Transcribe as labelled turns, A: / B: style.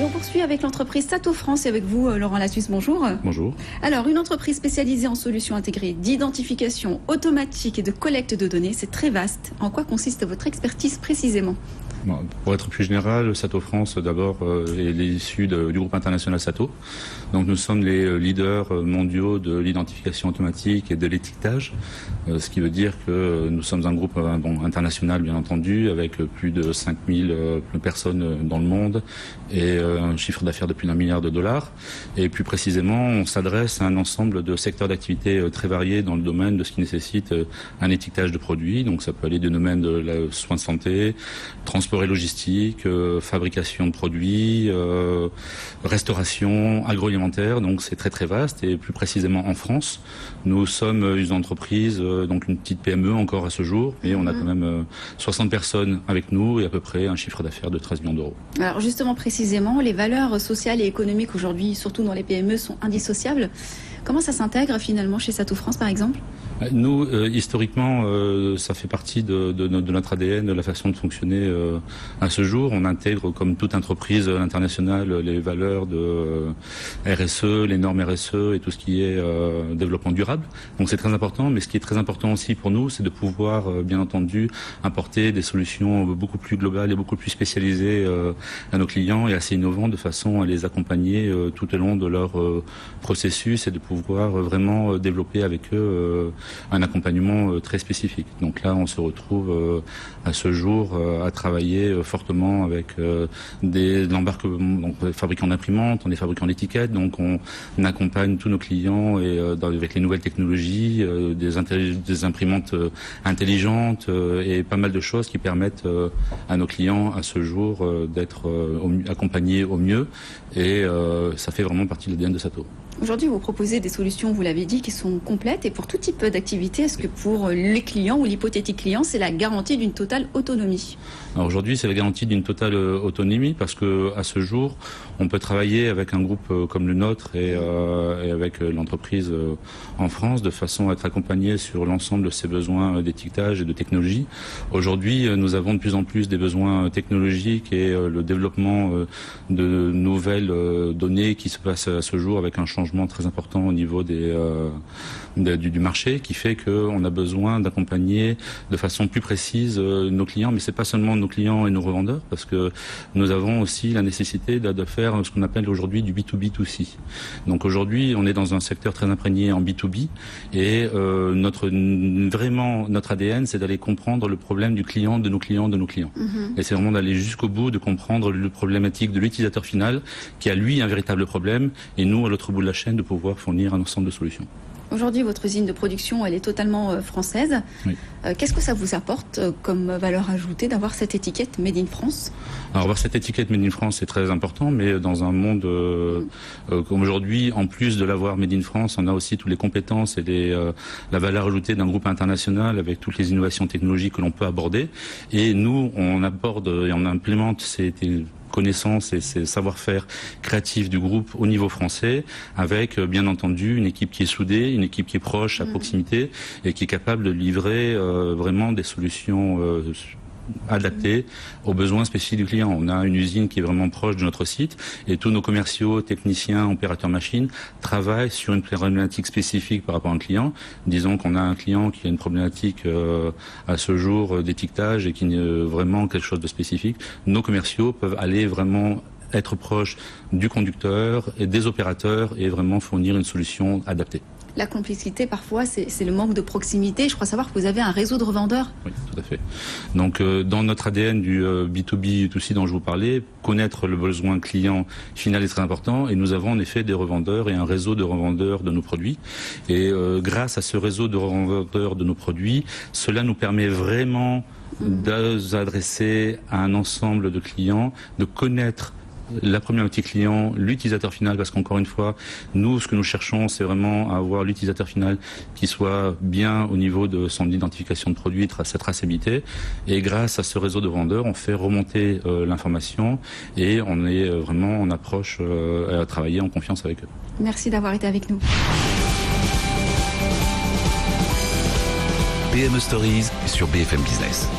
A: Et on poursuit avec l'entreprise Sato France et avec vous, Laurent Lassus, bonjour.
B: Bonjour.
A: Alors, une entreprise spécialisée en solutions intégrées d'identification automatique et de collecte de données, c'est très vaste. En quoi consiste votre expertise précisément ?
B: Bon, pour être plus général, Sato France, d'abord, est issu du groupe international Sato. Donc nous sommes les leaders mondiaux de l'identification automatique et de l'étiquetage, ce qui veut dire que nous sommes un groupe international, bien entendu, avec plus de 5000 personnes dans le monde et un chiffre d'affaires de plus d'1 milliard de dollars. Et plus précisément, on s'adresse à un ensemble de secteurs d'activité très variés dans le domaine de ce qui nécessite un étiquetage de produits. Donc ça peut aller du domaine de la soins de santé, transport et logistique, fabrication de produits, restauration, agroalimentaire, donc c'est très très vaste. Et plus précisément en France, nous sommes une entreprise, donc une petite PME encore à ce jour, et on a quand même 60 personnes avec nous et à peu près un chiffre d'affaires de 13 millions d'euros.
A: Alors justement précisément, les valeurs sociales et économiques aujourd'hui, surtout dans les PME, sont indissociables. Comment ça s'intègre finalement chez Sato France par exemple ?
B: Nous, historiquement, ça fait partie de notre ADN, de la façon de fonctionner à ce jour. On intègre, comme toute entreprise internationale, les valeurs de RSE, les normes RSE et tout ce qui est développement durable. Donc c'est très important, mais ce qui est très important aussi pour nous, c'est de pouvoir, bien entendu, apporter des solutions beaucoup plus globales et beaucoup plus spécialisées à nos clients et assez innovantes de façon à les accompagner tout au long de leur processus et de pouvoir vraiment développer avec eux un accompagnement très spécifique. Donc là, on se retrouve à ce jour à travailler fortement avec des fabricants d'imprimantes, on est fabricants d'étiquettes, donc on accompagne tous nos clients et avec les nouvelles technologies, des imprimantes intelligentes et pas mal de choses qui permettent à nos clients à ce jour d'être accompagnés au mieux et ça fait vraiment partie de l'ADN de Sato.
A: Aujourd'hui, vous proposez des solutions, vous l'avez dit, qui sont complètes et pour tout type d'activité. Est-ce que pour les clients ou l'hypothétique client, c'est la garantie d'une totale autonomie ?
B: Alors aujourd'hui, c'est la garantie d'une totale autonomie parce que à ce jour, on peut travailler avec un groupe comme le nôtre et avec l'entreprise en France de façon à être accompagné sur l'ensemble de ses besoins d'étiquetage et de technologie. Aujourd'hui, nous avons de plus en plus des besoins technologiques et le développement de nouvelles données qui se passent à ce jour avec un changement très important au niveau du marché qui fait qu'on a besoin d'accompagner de façon plus précise nos clients, mais c'est pas seulement nos clients et nos revendeurs parce que nous avons aussi la nécessité de faire ce qu'on appelle aujourd'hui du B2B2C. Donc aujourd'hui, on est dans un secteur très imprégné en B2B et notre ADN, c'est d'aller comprendre le problème du client, de nos clients, de nos clients. Et c'est vraiment d'aller jusqu'au bout, de comprendre le problématique de l'utilisateur final qui a lui un véritable problème et nous, à l'autre bout de la chaîne, de pouvoir fournir un ensemble de solutions.
A: Aujourd'hui, votre usine de production, elle est totalement française. Oui. Qu'est-ce que ça vous apporte comme valeur ajoutée d'avoir cette étiquette Made in France ?
B: Alors, avoir cette étiquette Made in France, c'est très important, mais dans un monde comme aujourd'hui, en plus de l'avoir Made in France, on a aussi toutes les compétences et la valeur ajoutée d'un groupe international avec toutes les innovations technologiques que l'on peut aborder. Et nous, on aborde et on implémente ces connaissances et ces savoir-faire créatifs du groupe au niveau français avec bien entendu une équipe qui est soudée, une équipe qui est proche à proximité et qui est capable de livrer vraiment des solutions adaptées aux besoins spécifiques du client. On a une usine qui est vraiment proche de notre site et tous nos commerciaux, techniciens, opérateurs machines travaillent sur une problématique spécifique par rapport à un client. Disons qu'on a un client qui a une problématique à ce jour d'étiquetage et qui est vraiment quelque chose de spécifique. Nos commerciaux peuvent aller vraiment être proches du conducteur et des opérateurs et vraiment fournir une solution adaptée.
A: La complicité, parfois, c'est le manque de proximité. Je crois savoir que vous avez un réseau de revendeurs.
B: Oui, tout à fait. Donc, dans notre ADN du B2B, B2C dont je vous parlais, connaître le besoin client final est très important. Et nous avons en effet des revendeurs et un réseau de revendeurs de nos produits. Et grâce à ce réseau de revendeurs de nos produits, cela nous permet vraiment de s'adresser à un ensemble de clients, de connaître la problématique client, l'utilisateur final, parce qu'encore une fois, nous, ce que nous cherchons, c'est vraiment avoir l'utilisateur final qui soit bien au niveau de son identification de produit, sa traçabilité. Et grâce à ce réseau de vendeurs, on fait remonter l'information et on est vraiment en approche à travailler en confiance avec eux.
A: Merci d'avoir été avec nous.
C: PME Stories sur BFM Business.